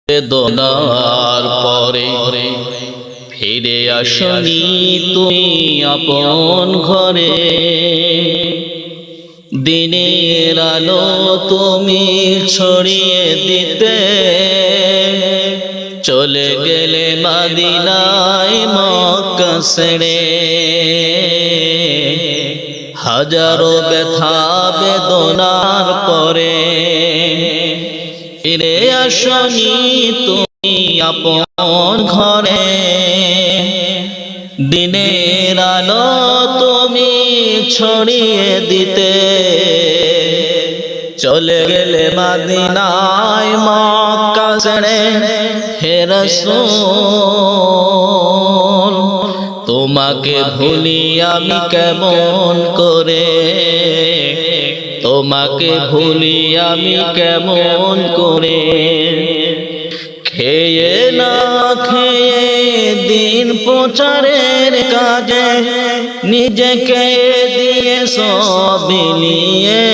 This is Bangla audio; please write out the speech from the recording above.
বেদনার পরে ফিরে আসনি তুমি আপন ঘরে, দিনের আলো তুমি ছড়িয়ে দিতে চলে গেলে মদিনায় মক্কা ছেড়ে। হাজারো ব্যথা বেদনার পরে ফিরে আসনি তুমি আপন ঘরে, দিনের আলো তুমি ছড়িয়ে দিতে চলে গেলে মদিনায় মক্কা ছেড়ে। হে রাসূল তোমাকে ভুলি আমি কেমন করে, তোমাকে ভুলি আমি কেমন করে। খেয়ে না খেয়ে দিন প্রচারের কাজে নিজেকে দিয়ে সব বিলিয়ে